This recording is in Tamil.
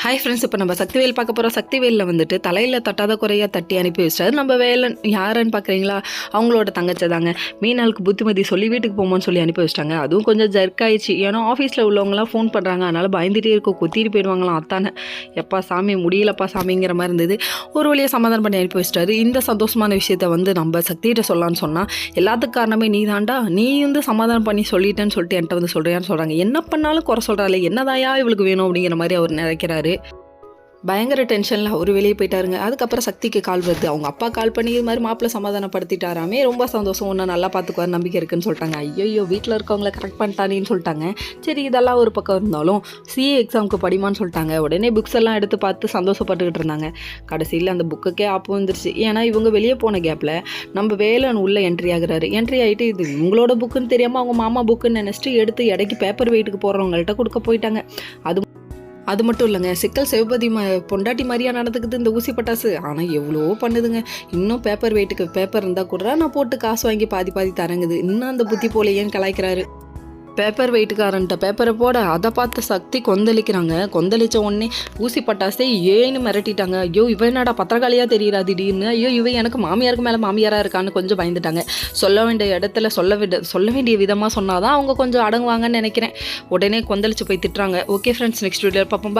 ஹாய் ஃப்ரெண்ட்ஸ், இப்போ நம்ம சக்திவேல் பார்க்க போகிறோம். சக்திவேலில் வந்துட்டு தலையில் தட்டாத குறையாக தட்டி அனுப்பி வச்சிட்டாரு நம்ம வேலன். யாருன்னு பார்க்குறீங்களா? அவங்களோட தங்கச்சி தாங்க. மீனாளுக்கு புத்திமதி சொல்லி வீட்டுக்கு போமோன்னு சொல்லி அனுப்பி வச்சிட்டாங்க. அதுவும் கொஞ்சம் ஜர்க்காயிடுச்சு. ஏன்னா ஆஃபீஸில் உள்ளவங்களாம் ஃபோன் பண்ணுறாங்க. அதனால் பயந்துகிட்டே இருக்கும், கொத்திட்டு போயிடுவாங்களாம் அத்தானே. எப்பா சாமி முடியலப்பா சாமிங்கிற மாதிரி இருந்தது. ஒரு வழியாக சமாதானம் பண்ணி அனுப்பி வச்சிட்டாரு. இந்த சந்தோஷமான விஷயத்த வந்து நம்ம சக்திகிட்ட சொல்லலான்னு சொன்னால், எல்லாத்துக்கும் காரணமே நீ தாண்டா, நீ வந்து சமாதானம் பண்ணி சொல்லிட்டேன்னு சொல்லிட்டு என்கிட்ட வந்து சொல்கிறியான்னு சொல்கிறாங்க. என்ன பண்ணாலும் குறை சொல்கிறாள், என்னதாயா இவளுக்கு வேணும் அப்படிங்கிற மாதிரி அவர் நினைக்கிறாரு. பயங்கர டென்ஷனில் அவர் வெளியே போயிட்டாருங்க. அதுக்கப்புறம் சக்திக்கு கால் வருது. அவங்க அப்பா கால் பண்ணி இது மாதிரி மாப்பிள்ளை சமாதானப்படுத்திட்டாராமே, ரொம்ப சந்தோஷம், ஒன்று நல்லா பார்த்துக்குவார், நம்பிக்கை இருக்குன்னு சொல்லிட்டாங்க. ஐயோ வீட்டில் இருக்கவங்கள கரெக்ட் பண்ணிட்டானேன்னு சொல்லிட்டாங்க. சரி இதெல்லாம் ஒரு பக்கம் இருந்தாலும் சிஏ எக்ஸாமுக்கு படிமான்னு சொல்லிட்டாங்க. உடனே புக்ஸ் எல்லாம் எடுத்து பார்த்து சந்தோஷப்பட்டுக்கிட்டு இருந்தாங்க. கடைசியில் அந்த புக்குக்கே ஆப்பு வந்துருச்சு. ஏன்னா இவங்க வெளியே போன கேப்பில் நம்ம வேலன் உள்ள என்ட்ரி ஆகுறாரு. என்ட்ரி ஆகிட்டு இது உங்களோட புக்குன்னு தெரியாமல் அவங்க மாமா புக்குன்னு நினச்சிட்டு எடுத்து இடைக்கு பேப்பர் வெயிட்டுக்கு போடுறவங்கள்ட்ட கொடுக்க போயிட்டாங்க. அது மட்டும் இல்லைங்க, சிக்கல் சிவபதி பொண்டாட்டி மாதிரியா நடந்துக்குது இந்த ஊசி பட்டாசு. ஆனால் எவ்வளோ பண்ணுதுங்க. இன்னும் பேப்பர் வெயிட்டுக்கு பேப்பர் இருந்தால் கூட நான் போட்டு காசு வாங்கி பாதி தரங்குது. இன்னும் அந்த புத்தி போல ஏன் கலாய்க்கிறாரு. பேப்பர் வெயிட்டுக்காரன்ட்ட பேப்பரை போட அதை பார்த்து சக்தி கொந்தளிக்கிறாங்க. கொந்தளிச்ச உடனே ஊசி பட்டாசே ஏன்னு மிரட்டிட்டாங்க. ஐயோ இவன் என்னடா பத்திரகாளியாக தெரியுறா திடீர்னு, ஐயோ இவன் எனக்கு மாமியாருக்கு மேலே மாமியாராக இருக்கான்னு கொஞ்சம் பயந்துட்டாங்க. சொல்ல வேண்டிய இடத்துல சொல்ல வேண்டிய விதமாக சொன்னாதான் அவங்க கொஞ்சம் அடங்குவாங்கன்னு நினைக்கிறேன். உடனே கொந்தளிச்சு போய் திட்டுறாங்க. ஓகே ஃப்ரெண்ட்ஸ், நெக்ஸ்ட் வீடியோவில் பார்ப்போம்.